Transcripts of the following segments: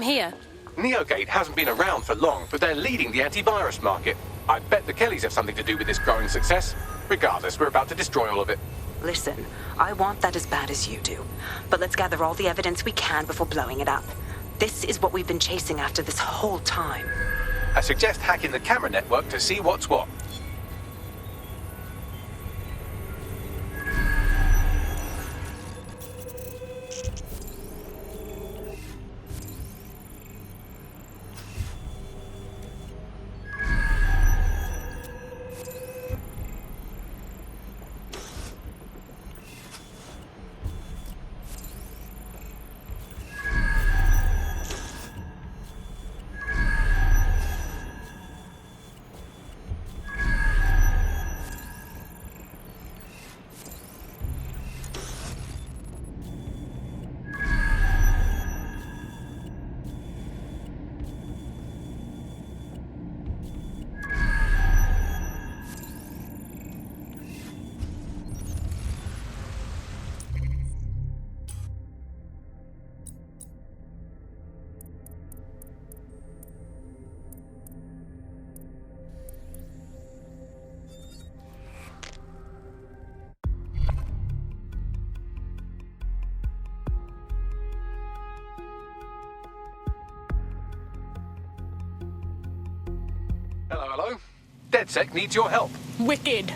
I'm here. Neogate hasn't been around for long, but they're leading the antivirus market. I bet the Kellys have something to do with this growing success. Regardless, we're about to destroy all of it. Listen, I want that as bad as you do. But let's gather all the evidence we can before blowing it up. This is what we've been chasing after this whole time. I suggest hacking the camera network to see what's what. Hello. DedSec needs your help. Wicked.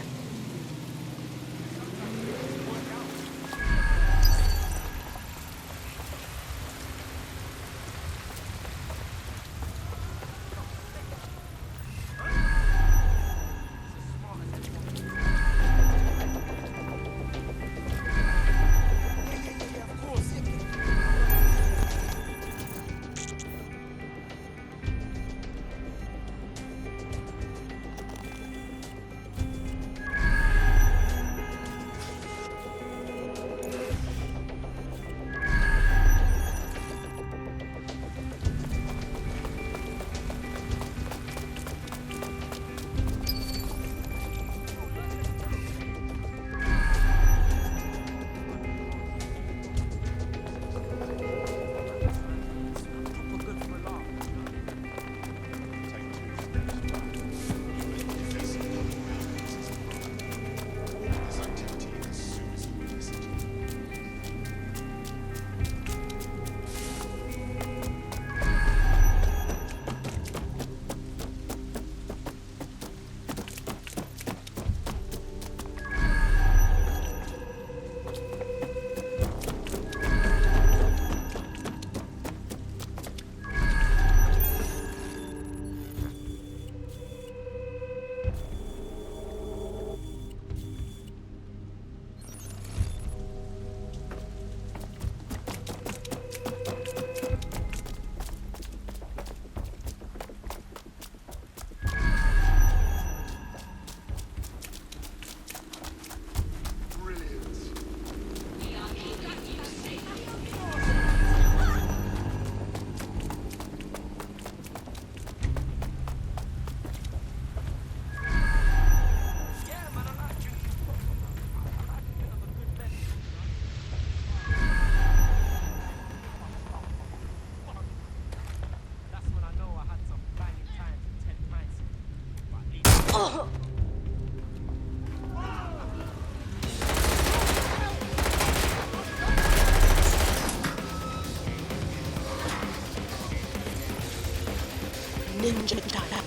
Ninja Dada.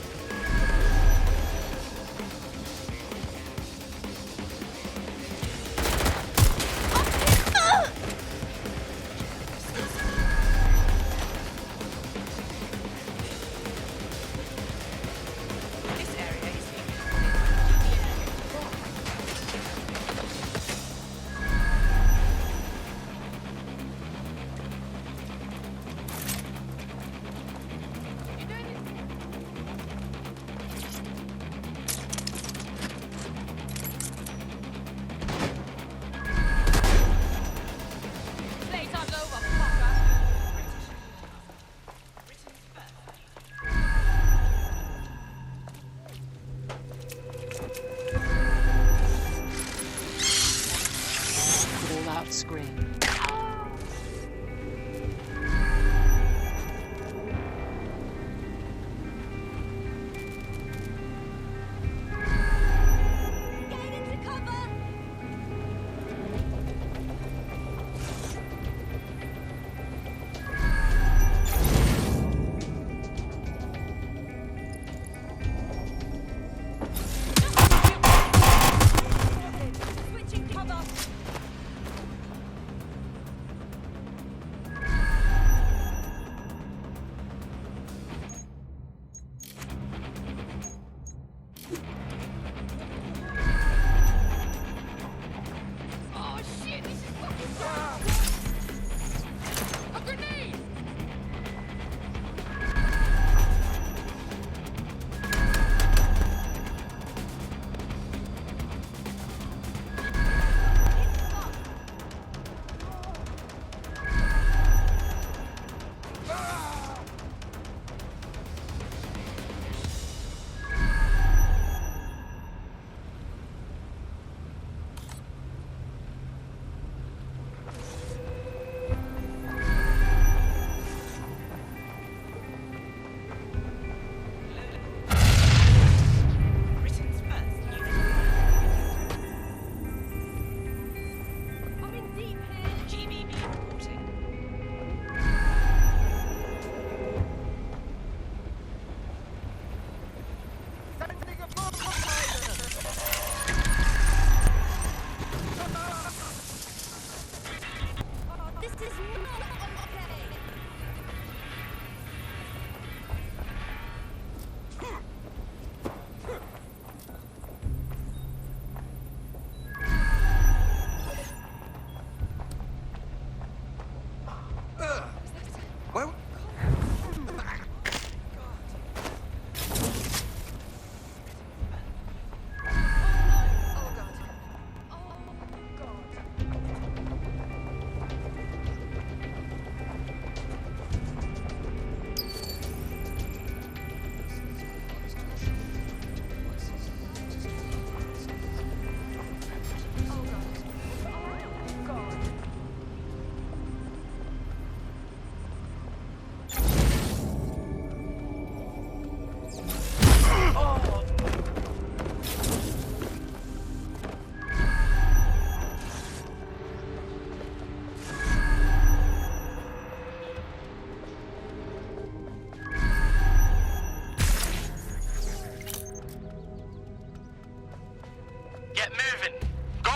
Get moving! Go!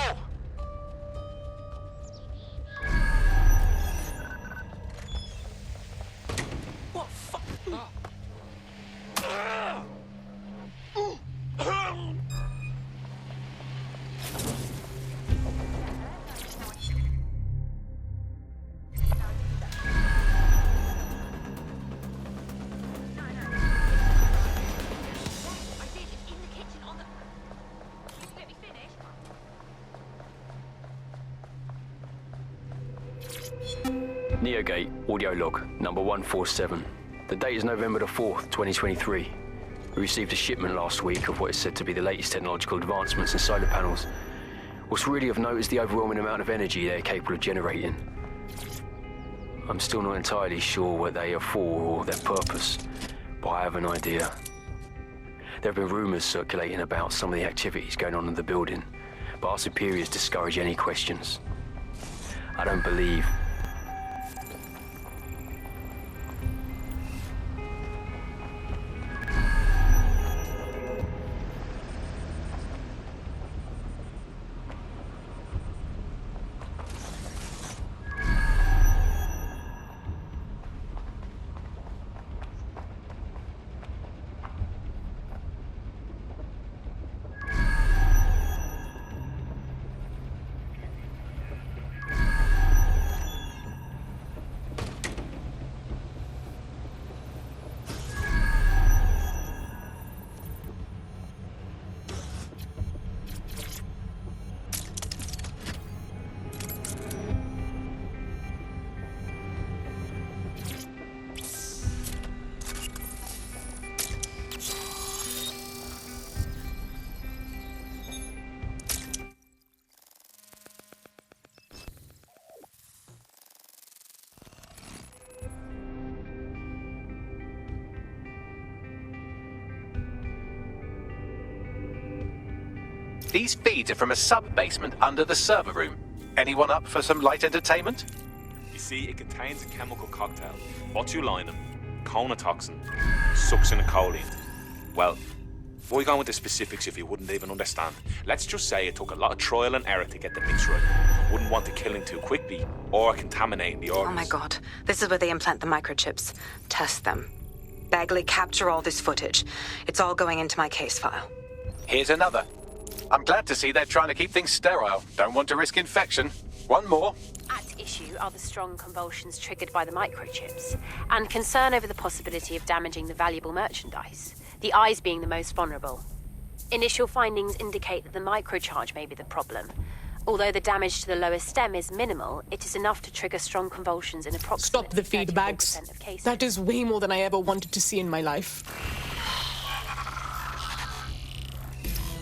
What fuck? Neogate, audio log, number 147. The date is November the 4th, 2023. We received a shipment last week of what is said to be the latest technological advancements in solar panels. What's really of note is the overwhelming amount of energy they're capable of generating. I'm still not entirely sure what they are for or their purpose, but I have an idea. There have been rumors circulating about some of the activities going on in the building, but our superiors discourage any questions. I don't believe These feeds are from a sub-basement under the server room. Anyone up for some light entertainment? You see, it contains a chemical cocktail. Botulinum, conotoxin, succinylcholine. Well, before we go into specifics if you wouldn't even understand, let's just say it took a lot of trial and error to get the mix right. Wouldn't want to kill him too quickly or contaminating the organs. Oh my god. This is where they implant the microchips. Test them. Bagley, capture all this footage. It's all going into my case file. Here's another. I'm glad to see they're trying to keep things sterile. Don't want to risk infection. One more. At issue are the strong convulsions triggered by the microchips, and concern over the possibility of damaging the valuable merchandise, the eyes being the most vulnerable. Initial findings indicate that the microcharge may be the problem. Although the damage to the lower stem is minimal, it is enough to trigger strong convulsions in approximately Stop the feed bags. 34% of cases. That is way more than I ever wanted to see in my life.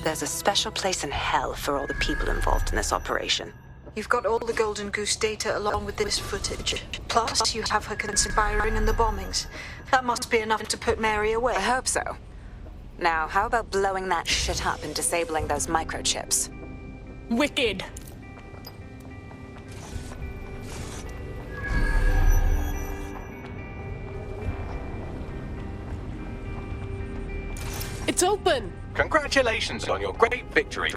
There's a special place in hell for all the people involved in this operation. You've got all the Golden Goose data along with this footage. Plus, you have her conspiring in the bombings. That must be enough to put Mary away. I hope so. Now, how about blowing that shit up and disabling those microchips? Wicked. It's open. Congratulations on your great victory.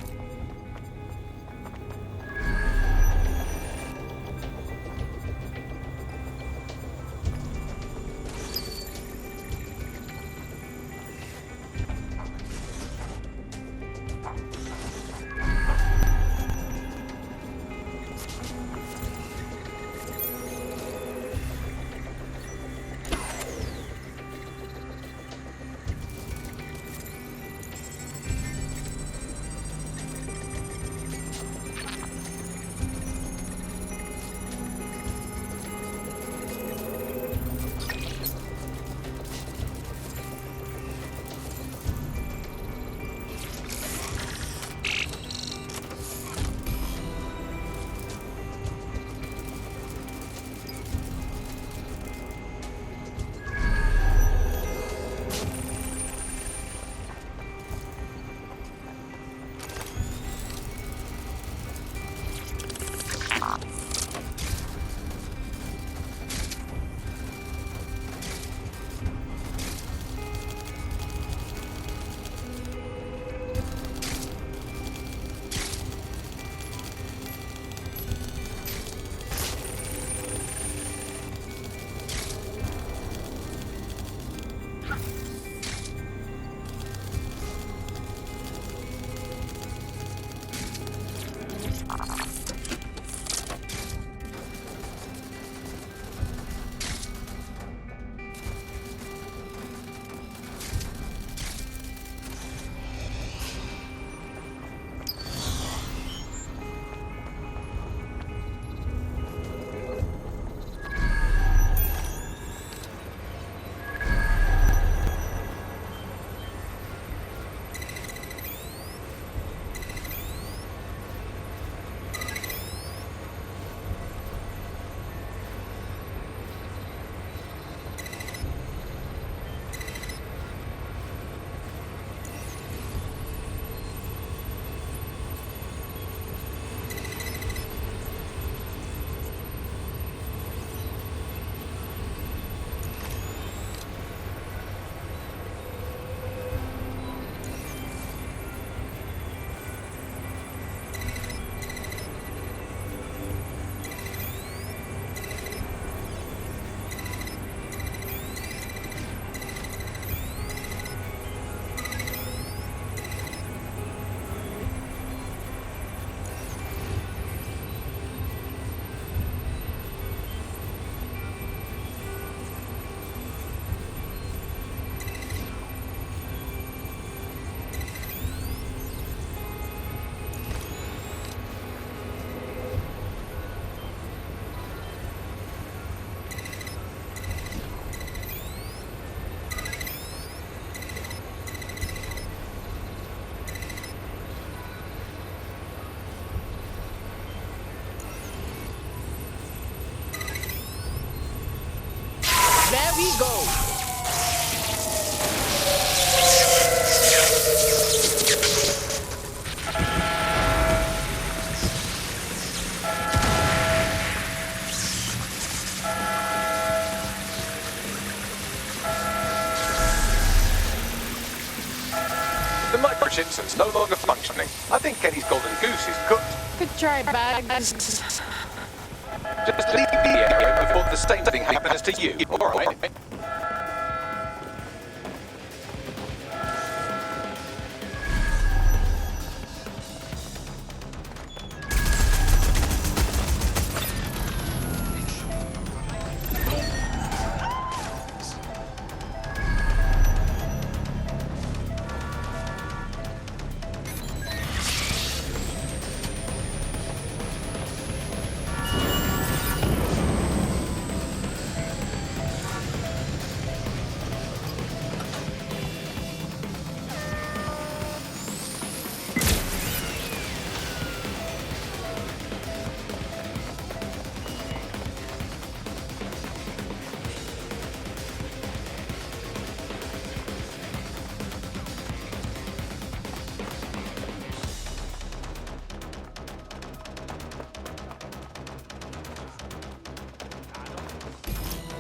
Here we go. The microchip's no longer functioning. I think Kelly's golden goose is cooked. Good try, Bags. Just leave the area before the same thing happens to you. All right.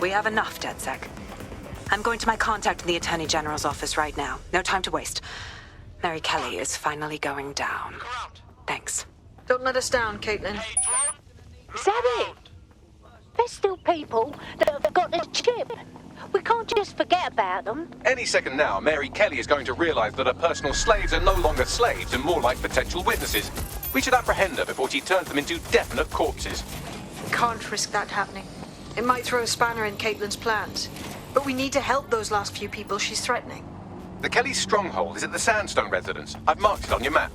We have enough, DedSec. I'm going to my contact in the Attorney General's office right now. No time to waste. Mary Kelly is finally going down. Thanks. Don't let us down, Caitlin. Is that it? There's still people that have got this chip. We can't just forget about them. Any second now, Mary Kelly is going to realize that her personal slaves are no longer slaves and more like potential witnesses. We should apprehend her before she turns them into definite corpses. Can't risk that happening. It might throw a spanner in Caitlin's plans. But we need to help those last few people she's threatening. The Kelly stronghold is at the Sandstone residence. I've marked it on your map.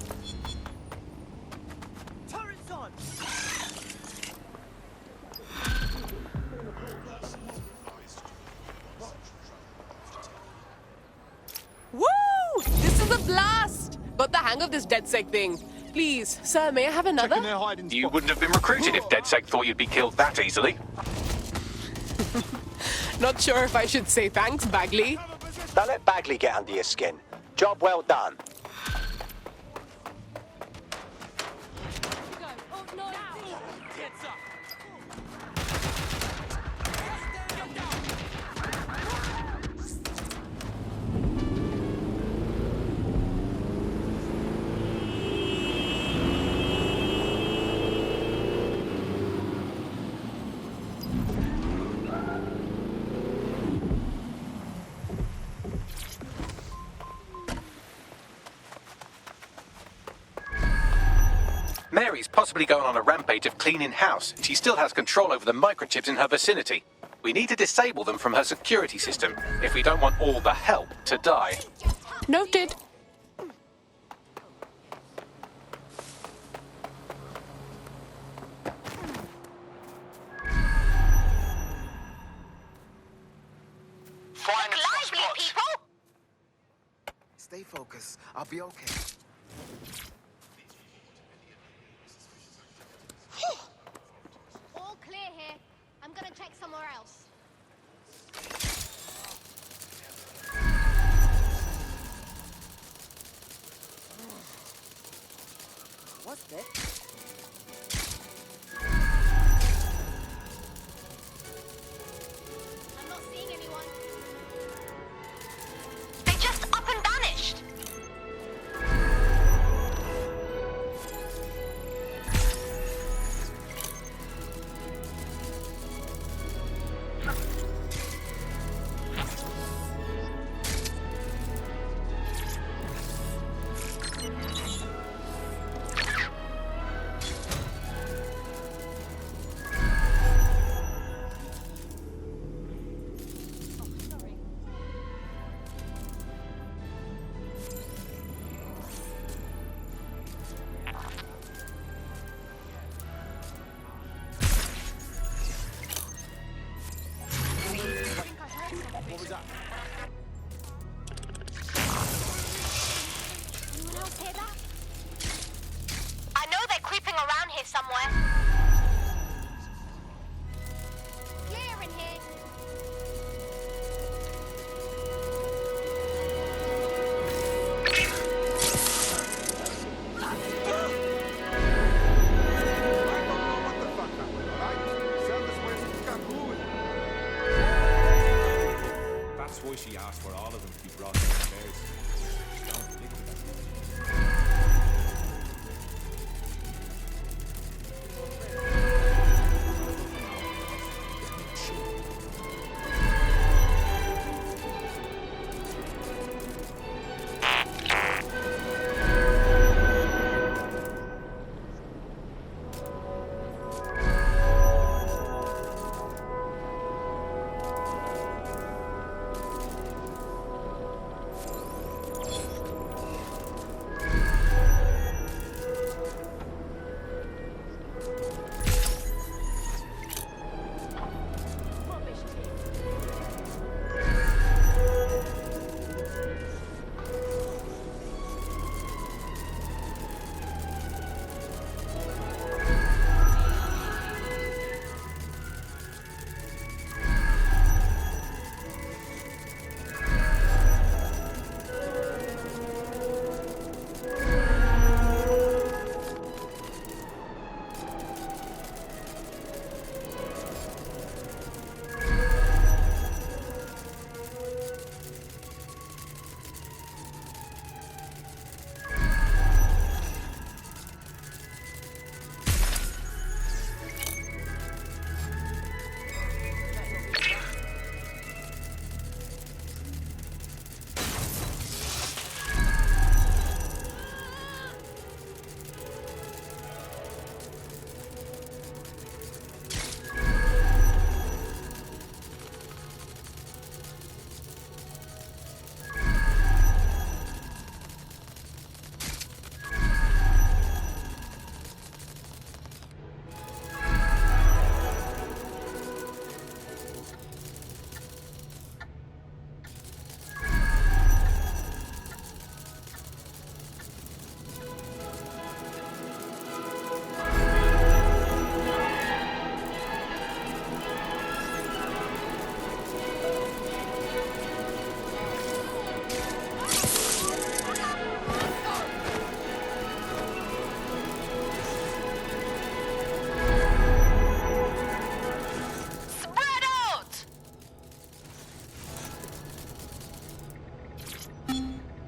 Woo! This is a blast! Got the hang of this DedSec thing. Please, sir, may I have another? You wouldn't have been recruited if DedSec thought you'd be killed that easily. Not sure if I should say thanks, Bagley. Don't let Bagley get under your skin. Job well done. Mary's possibly going on a rampage of cleaning house. She still has control over the microchips in her vicinity. We need to disable them from her security system if we don't want all the help to die. Noted. Lively, people! Stay focused. I'll be okay. All clear here. I'm gonna check somewhere else. What's that? I'm not seeing anyone. They just up and vanished. What was that? Anyone else hear that? I know they're creeping around here somewhere. Clear in here.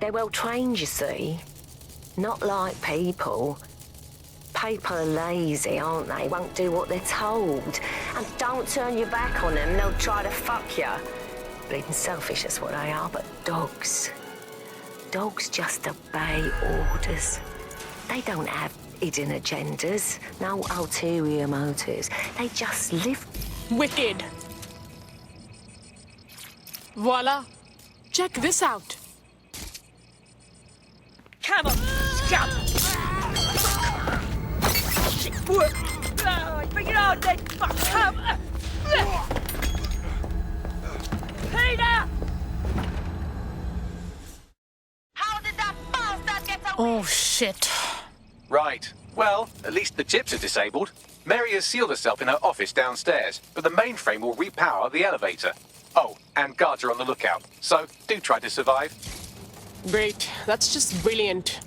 They're well trained, you see. Not like people. People are lazy, aren't they? Won't do what they're told. And don't turn your back on them, they'll try to fuck you. Bleeding selfish, that's what they are, but dogs. Dogs just obey orders. They don't have hidden agendas, no ulterior motives. They just live. Wicked. Voila. Check this out. Come on, scum! Bring it on, then! Fuck, come! Peter! How did that bastard get away? Oh, shit. Right. Well, at least the chips are disabled. Mary has sealed herself in her office downstairs, but the mainframe will repower the elevator. Oh, and guards are on the lookout, so do try to survive. Great. That's just brilliant.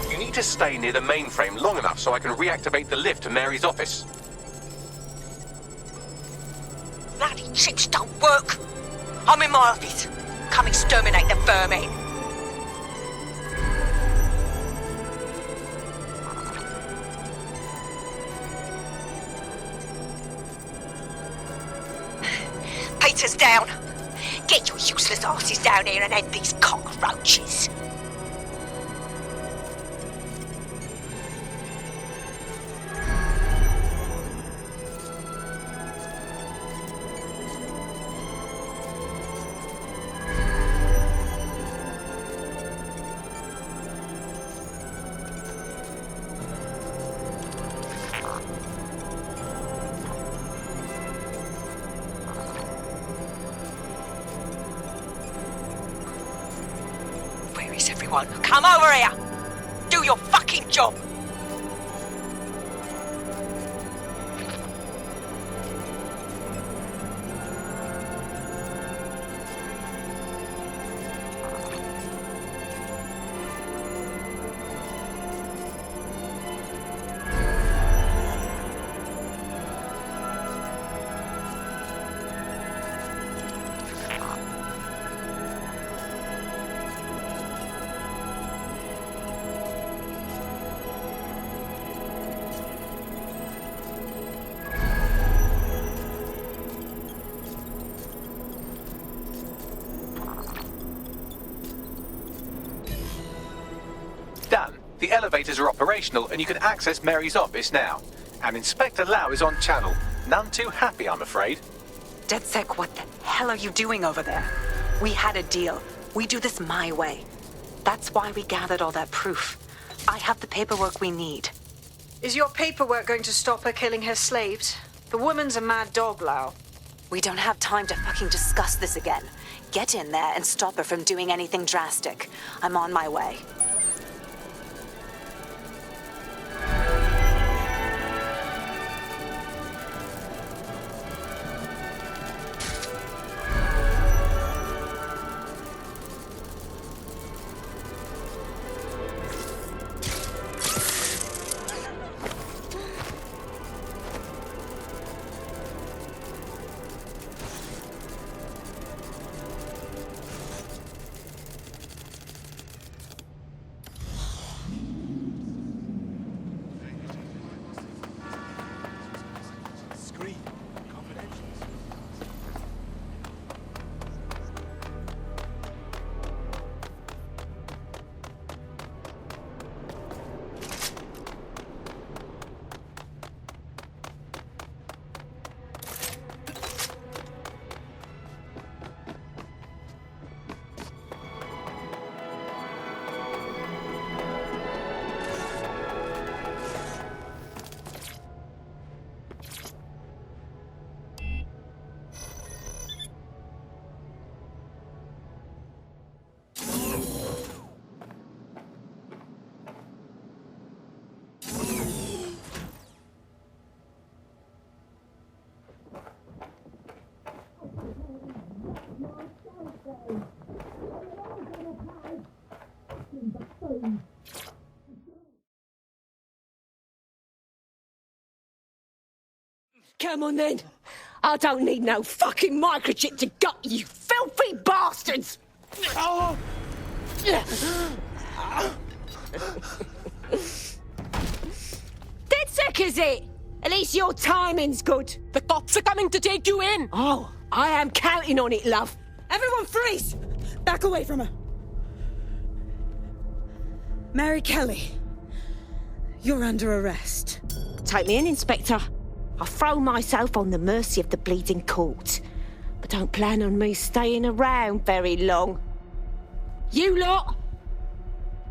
You need to stay near the mainframe long enough so I can reactivate the lift to Mary's office. Bloody chips don't work. I'm in my office. Come exterminate the vermin. Peter's down. Get your useless asses down here and end these cockroaches. Where is everyone? Come over here! Do your fucking job! Done. The elevators are operational and you can access Mary's office now. And Inspector Lau is on channel. None too happy, I'm afraid. DedSec, what the hell are you doing over there? We had a deal. We do this my way. That's why we gathered all that proof. I have the paperwork we need. Is your paperwork going to stop her killing her slaves? The woman's a mad dog, Lau. We don't have time to fucking discuss this again. Get in there and stop her from doing anything drastic. I'm on my way. Come on then. I don't need no fucking microchip to gut you filthy bastards! Oh. DedSec, is it? At least your timing's good. The cops are coming to take you in. Oh, I am counting on it, love. Everyone freeze! Back away from her. Mary Kelly, you're under arrest. Take me in, Inspector. I'll throw myself on the mercy of the bleeding court. But don't plan on me staying around very long. You lot!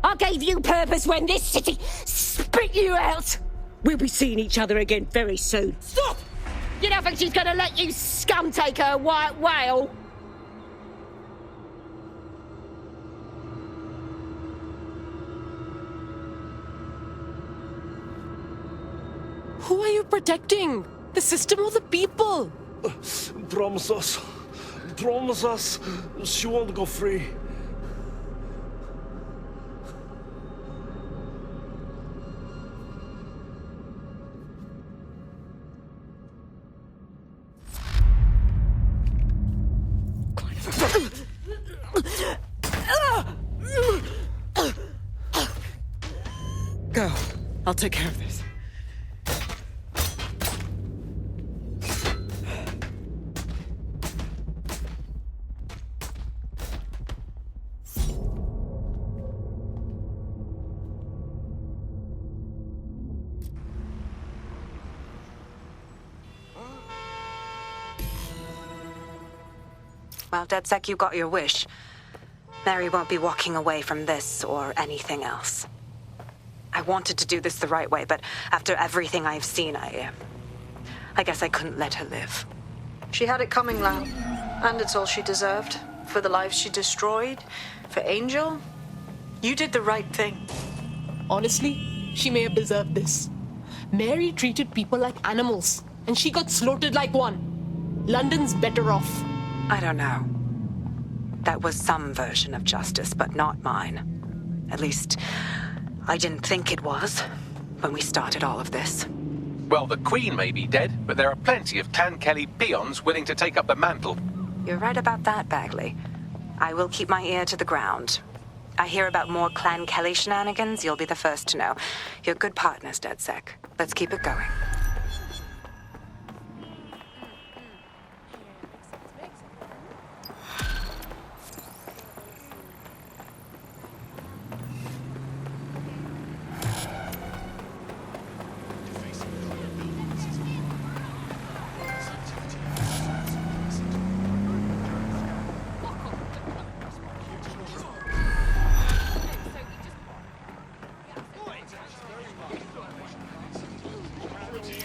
I gave you purpose when this city spit you out! We'll be seeing each other again very soon. Stop! You don't think she's gonna let you scum take her white whale? Who are you protecting? The system or the people? Promise us. Promise us. She won't go free. Go. I'll take care of this. Well, DedSec, you got your wish. Mary won't be walking away from this or anything else. I wanted to do this the right way, but after everything I've seen, I guess I couldn't let her live. She had it coming, Lau. And it's all she deserved. For the lives she destroyed, for Angel. You did the right thing. Honestly, she may have deserved this. Mary treated people like animals, and she got slaughtered like one. London's better off. I don't know. That was some version of justice, but not mine. At least, I didn't think it was when we started all of this. Well, the Queen may be dead, but there are plenty of Clan Kelly peons willing to take up the mantle. You're right about that, Bagley. I will keep my ear to the ground. I hear about more Clan Kelly shenanigans, you'll be the first to know. You're good partners, DedSec. Let's keep it going.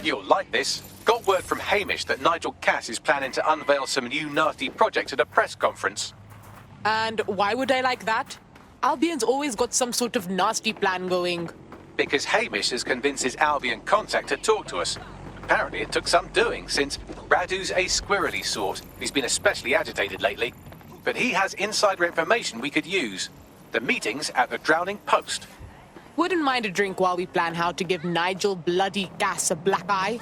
You'll like this. Got word from Hamish that Nigel Cass is planning to unveil some new nasty project at a press conference. And why would I like that? Albion's always got some sort of nasty plan going. Because Hamish has convinced his Albion contact to talk to us. Apparently it took some doing, since Radu's a squirrely sort. He's been especially agitated lately. But he has insider information we could use. The meeting's at the Drowning Post. Wouldn't mind a drink while we plan how to give Nigel bloody Cass a black eye.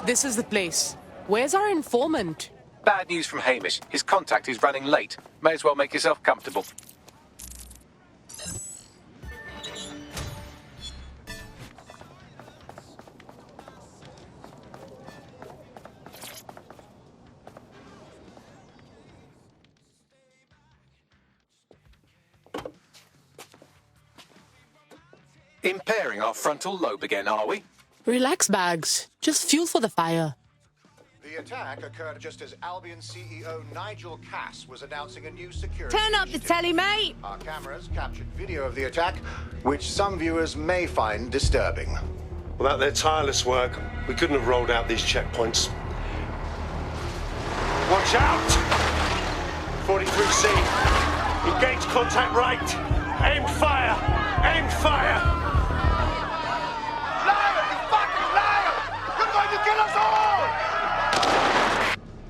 This is the place. Where's our informant? Bad news from Hamish. His contact is running late. May as well make yourself comfortable. Impairing our frontal lobe again, are we? Relax, Bags. Just fuel for the fire. The attack occurred just as Albion CEO Nigel Cass was announcing a new security Turn up the telly, mate! Our cameras captured video of the attack, which some viewers may find disturbing. Without their tireless work, we couldn't have rolled out these checkpoints. Watch out! 43C. Engage contact right. Aim fire! Aim fire! Liar! You fucking liar! You're going to kill us all!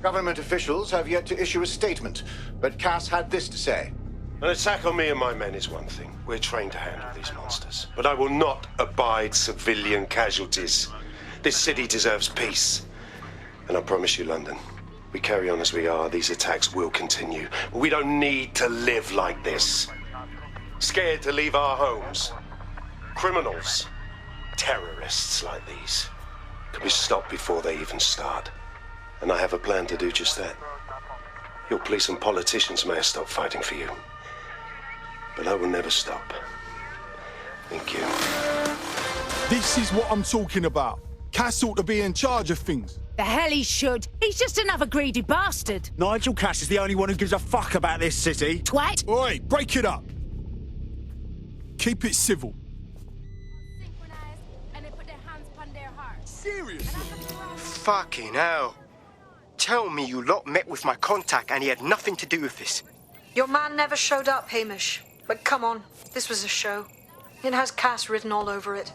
Government officials have yet to issue a statement, but Cass had this to say. An attack on me and my men is one thing. We're trained to handle these monsters. But I will not abide civilian casualties. This city deserves peace. And I promise you, London, we carry on as we are, these attacks will continue. We don't need to live like this. Scared to leave our homes. Criminals, terrorists like these, can be stopped before they even start. And I have a plan to do just that. Your police and politicians may have stopped fighting for you. But I will never stop. Thank you. This is what I'm talking about. Cass ought to be in charge of things. The hell he should. He's just another greedy bastard. Nigel Cass is the only one who gives a fuck about this city. Twat. Oi, break it up. Keep it civil. Seriously? Fucking hell. Tell me you lot met with my contact and he had nothing to do with this. Your man never showed up, Hamish. But come on, this was a show. It has Cass written all over it.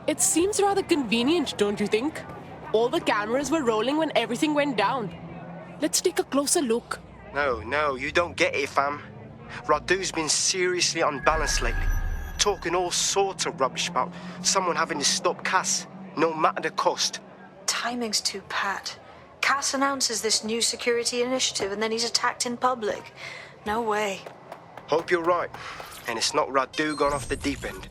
It seems rather convenient, don't you think? All the cameras were rolling when everything went down. Let's take a closer look. No, you don't get it, fam. Radu's been seriously unbalanced lately. Talking all sorts of rubbish about someone having to stop Cass, no matter the cost. Timing's too pat. Cass announces this new security initiative and then he's attacked in public. No way. Hope you're right. And it's not Radu gone off the deep end.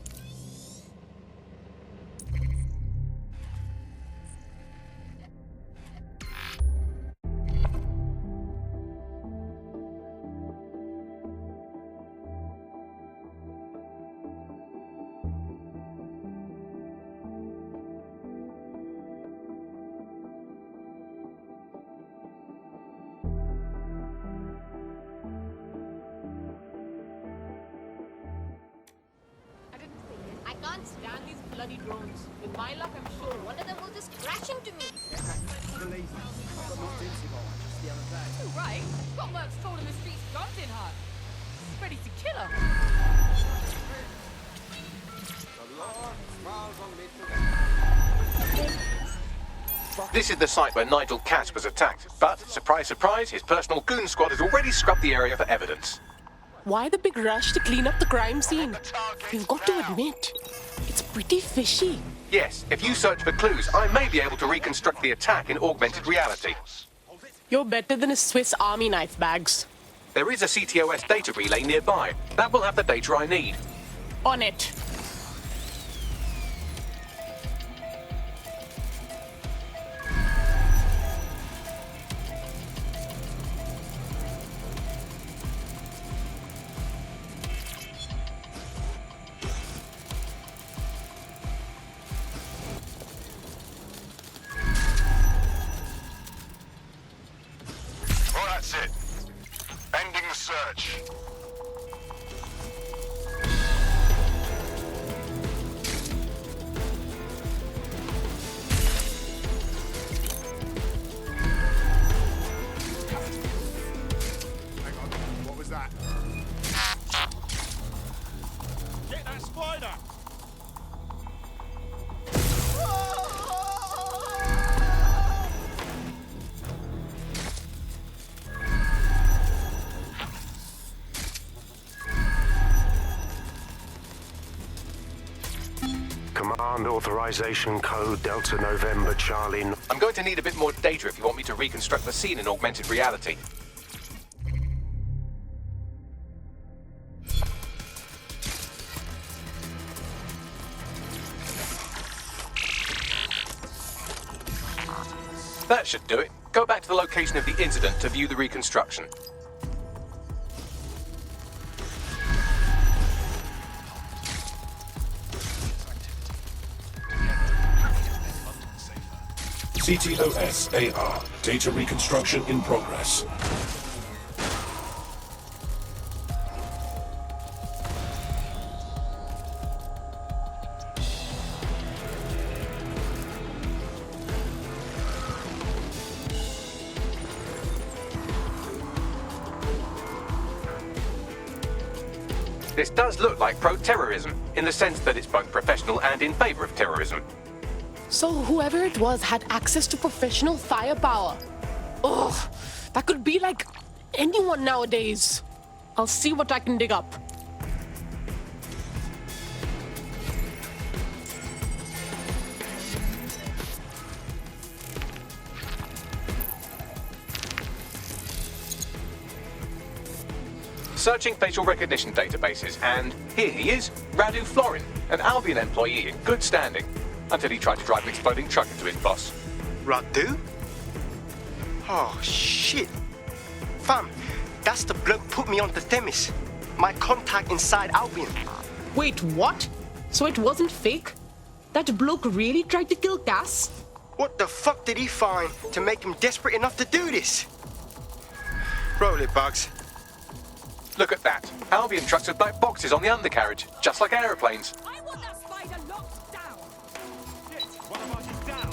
I can't stand these bloody drones. With my luck, I'm sure one of them will just crash into me. Too right. Got Mercs trolling the streets, guns in her. Ready to kill her. This is the site where Nigel Cass was attacked, but, surprise, surprise, his personal goon squad has already scrubbed the area for evidence. Why the big rush to clean up the crime scene? You've got to admit, it's pretty fishy. Yes, if you search for clues, I may be able to reconstruct the attack in augmented reality. You're better than a Swiss Army knife bags. There is a CTOS data relay nearby. That will have the data I need. On it. Well, that's it. Ending the search. Hang on, what was that? Get that spider! Command authorization code Delta November Charlie. I'm going to need a bit more data if you want me to reconstruct the scene in augmented reality. That should do it. Go back to the location of the incident to view the reconstruction. CTOS AR. Data reconstruction in progress. This does look like pro-terrorism, in the sense that it's both professional and in favor of terrorism. So whoever it was had access to professional firepower. Oh, that could be like anyone nowadays. I'll see what I can dig up. Searching facial recognition databases, and here he is, Radu Florin, an Albion employee in good standing, until he tried to drive an exploding truck into his boss. Radu? Oh, shit. Fam, that's the bloke put me on the Themis. My contact inside Albion. Wait, what? So it wasn't fake? That bloke really tried to kill Cass? What the fuck did he find to make him desperate enough to do this? Roll it, Bugs. Look at that. Albion trucks with black boxes on the undercarriage, just like aeroplanes. I want that spider locked down. Shit, one of ours is down.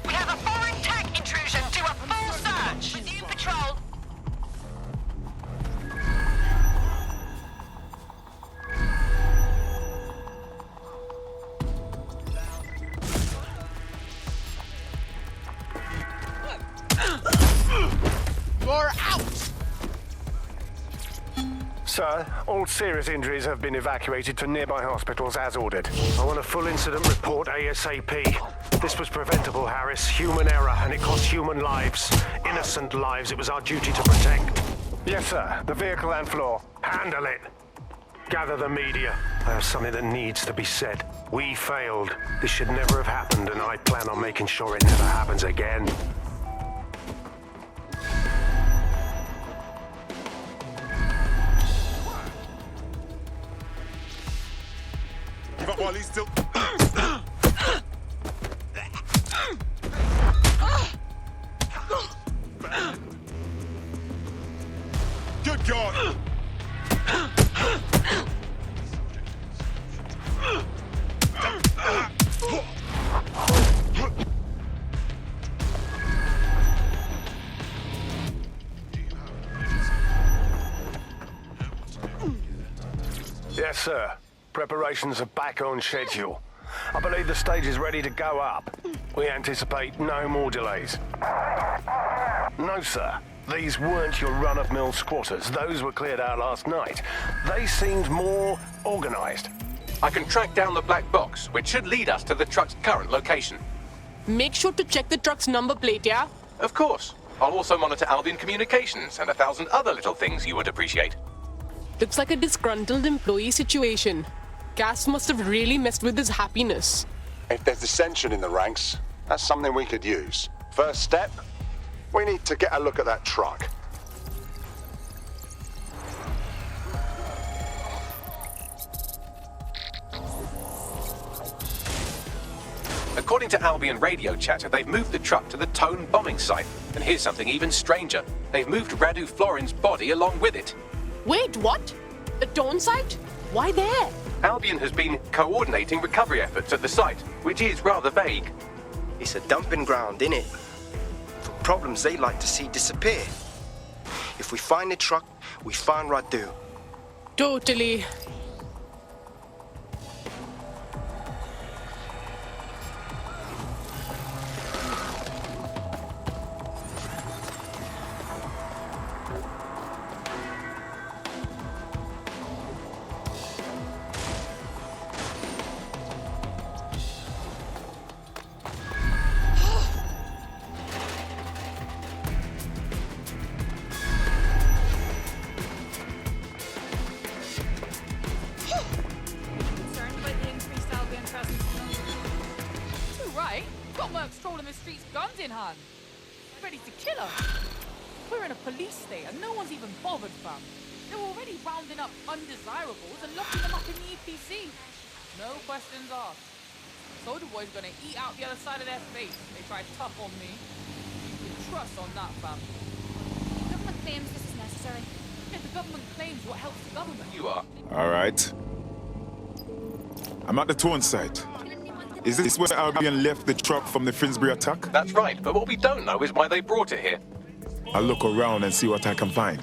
We have a foreign tank intrusion. Do a full search. Resume patrol. You're out! Sir, all serious injuries have been evacuated to nearby hospitals as ordered. I want a full incident report ASAP. This was preventable, Harris. Human error, and it cost human lives. Innocent lives it was our duty to protect. Yes, sir. The vehicle and floor. Handle it. Gather the media. I have something that needs to be said. We failed. This should never have happened, and I plan on making sure it never happens again. Give up while he's still... Good God! Yes, sir. Preparations are back on schedule. I believe the stage is ready to go up. We anticipate no more delays. No, sir. These weren't your run-of-mill squatters. Those were cleared out last night. They seemed more organized. I can track down the black box, which should lead us to the truck's current location. Make sure to check the truck's number plate, yeah? Of course. I'll also monitor Albion communications and 1,000 other little things you would appreciate. Looks like a disgruntled employee situation. Cass must have really messed with his happiness. If there's dissension in the ranks, that's something we could use. First step, we need to get a look at that truck. According to Albion radio chatter, they've moved the truck to the Tone bombing site. And here's something even stranger. They've moved Radu Florin's body along with it. Wait, what? The Tone site? Why there? Albion has been coordinating recovery efforts at the site, which is rather vague. It's a dumping ground, innit? For problems they like to see disappear. If we find the truck, we find Radu. Totally. in hand. Ready to kill us. We're in a police state and no one's even bothered, fam. They're already rounding up undesirables and locking them up in the EPC. No questions asked. Soldier Boy's gonna eat out the other side of their face if they try tough on me. You can trust on that, fam. The government claims this is necessary. Yeah, the government claims what helps the government. You are. All right. I'm at the Tone site. Is this where Albion left the truck from the Finsbury attack? That's right, but what we don't know is why they brought it here. I'll look around and see what I can find.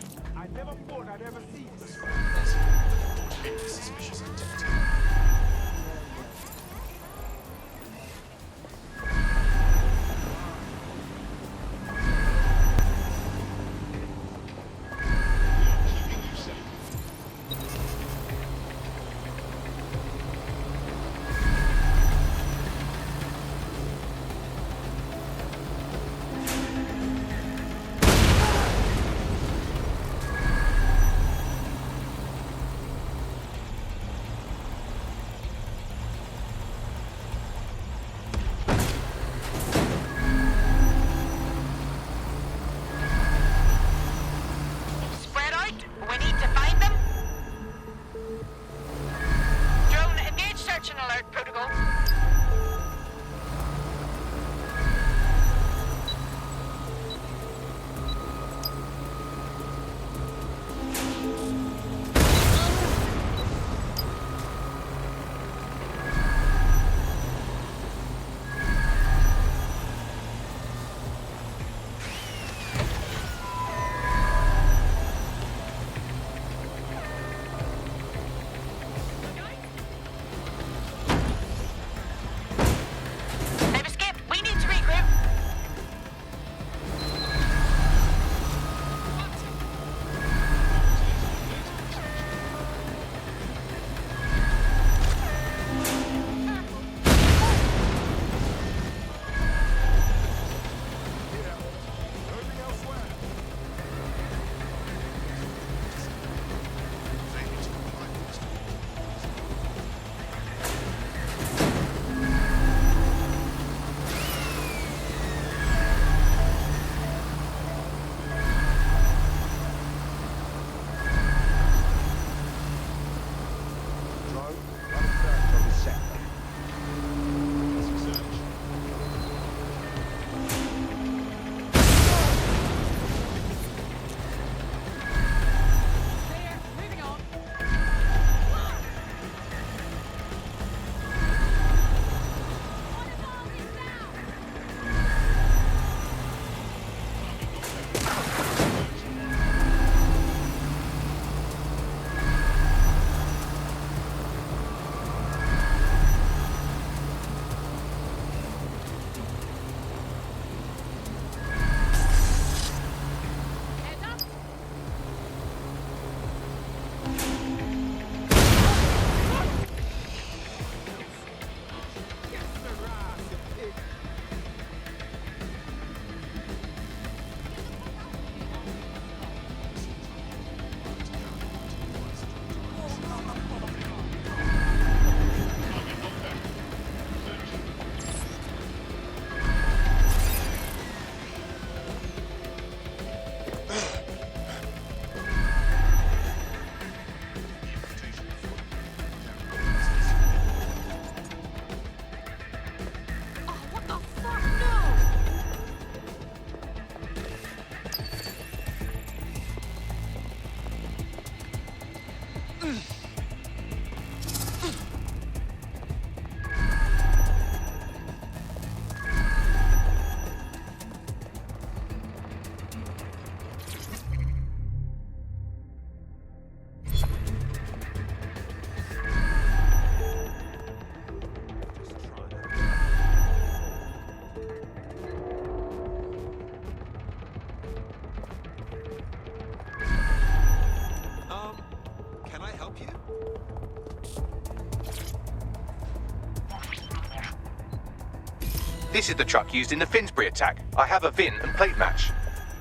This is the truck used in the Finsbury attack. I have a VIN and plate match.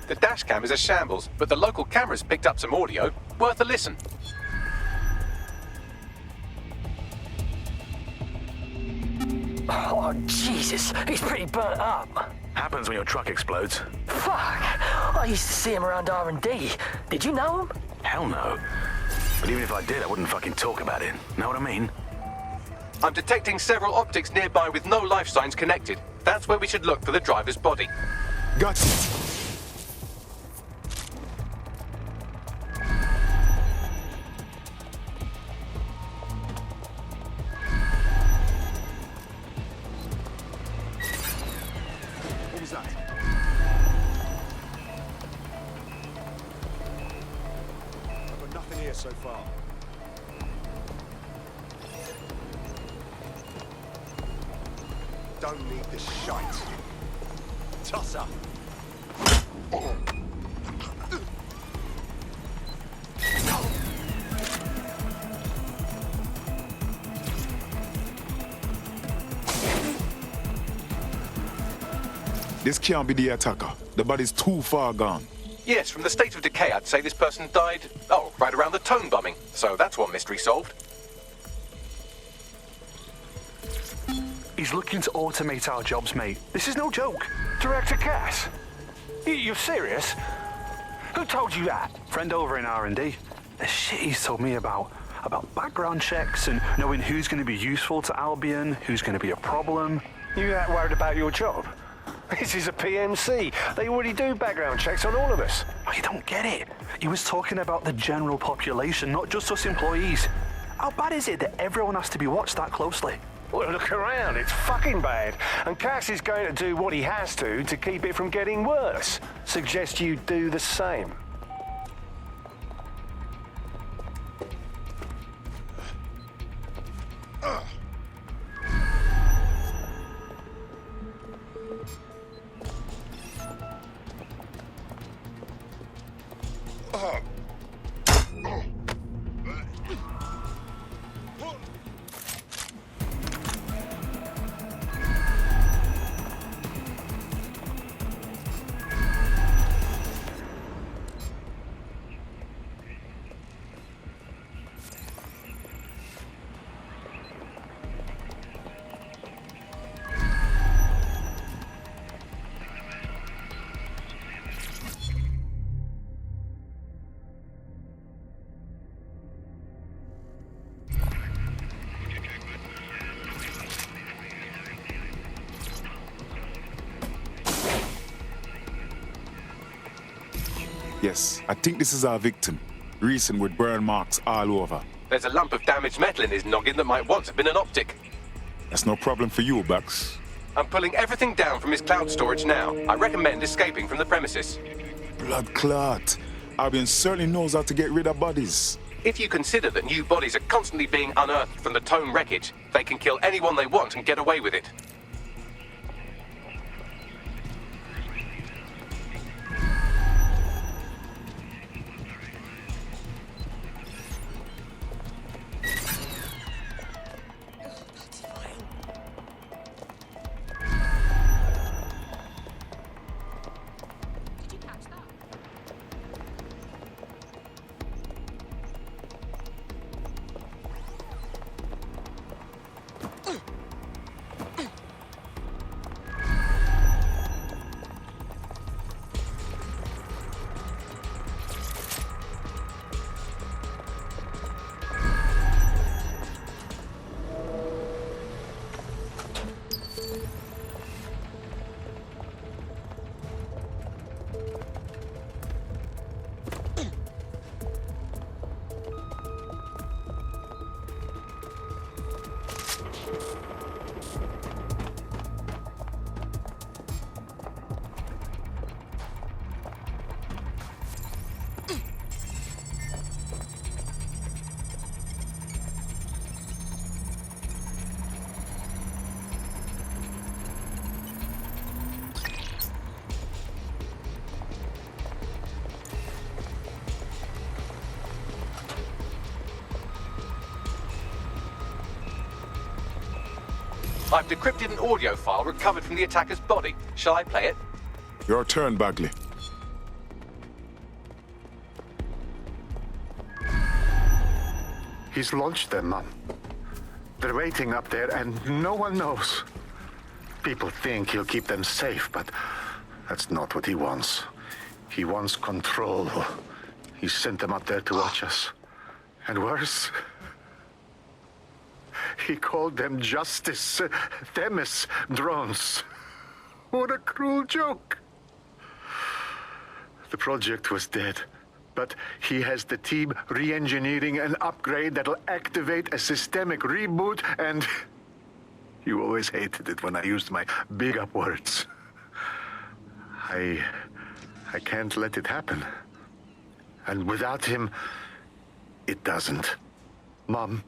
The dash cam is a shambles, but the local cameras picked up some audio. Worth a listen. Oh, Jesus, he's pretty burnt up. Happens when your truck explodes. Fuck, I used to see him around R&D. Did you know him? Hell no. But even if I did, I wouldn't fucking talk about it. Know what I mean? I'm detecting several optics nearby with no life signs connected. That's where we should look for the driver's body. Got it. What was that? I've got nothing here so far. Don't need this shite. Tosser. This can't be the attacker. The body's too far gone. Yes, from the state of decay, I'd say this person died, right around the Tone bombing. So that's one mystery solved. He's looking to automate our jobs, mate. This is no joke. Director Cass? You're serious? Who told you that? Friend over in R&D. The shit he's told me about background checks and knowing who's going to be useful to Albion, who's going to be a problem. You that worried about your job? This is a PMC. They already do background checks on all of us. Oh, you don't get it. He was talking about the general population, not just us employees. How bad is it that everyone has to be watched that closely? Well, look around. It's fucking bad. And Cass is going to do what he has to keep it from getting worse. Suggest you do the same. Yes, I think this is our victim. Recent with burn marks all over. There's a lump of damaged metal in his noggin that might once have been an optic. That's no problem for you, Bucks. I'm pulling everything down from his cloud storage now. I recommend escaping from the premises. Blood clot. Albion certainly knows how to get rid of bodies. If you consider that new bodies are constantly being unearthed from the Tone wreckage, they can kill anyone they want and get away with it. I've decrypted an audio file recovered from the attacker's body. Shall I play it? Your turn, Bagley. He's launched them, Mum. They're waiting up there, and no one knows. People think he'll keep them safe, but that's not what he wants. He wants control. He sent them up there to watch us. And worse, he called them Justice Themis drones. What a cruel joke. The project was dead, but he has the team re-engineering an upgrade that'll activate a systemic reboot, and you always hated it when I used my big up words. I can't let it happen. And without him, it doesn't. Mom,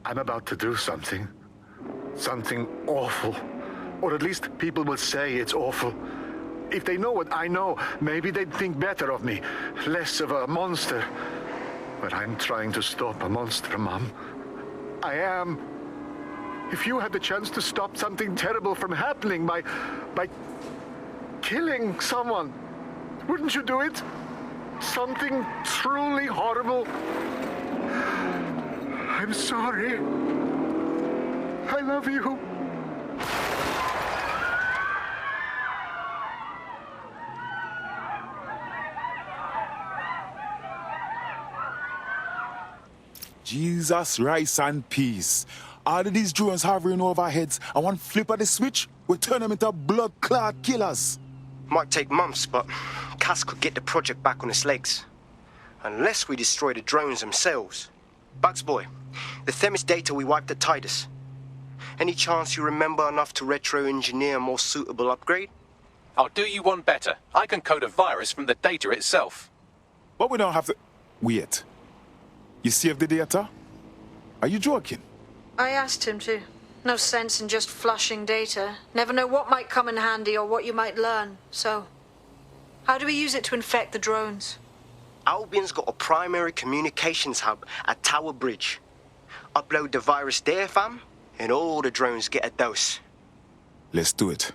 I'm about to do something. Something awful. Or at least people will say it's awful. If they know what I know, maybe they'd think better of me. Less of a monster. But I'm trying to stop a monster, Mom. I am. If you had the chance to stop something terrible from happening by killing someone, wouldn't you do it? Something truly horrible. I'm sorry. I love you. Jesus, rice and peace. All of these drones hovering over our heads, and one flip of the switch, we turn them into blood-clot killers. Might take months, but Cass could get the project back on its legs. Unless we destroy the drones themselves. Bugs boy, the Themis data we wiped at Titus. Any chance you remember enough to retro-engineer a more suitable upgrade? I'll do you one better. I can code a virus from the data itself. But we don't have to... Wait. You saved the data? Are you joking? I asked him to. No sense in just flushing data. Never know what might come in handy or what you might learn. So, how do we use it to infect the drones? Albion's got a primary communications hub at Tower Bridge. Upload the virus there, fam, and all the drones get a dose. Let's do it.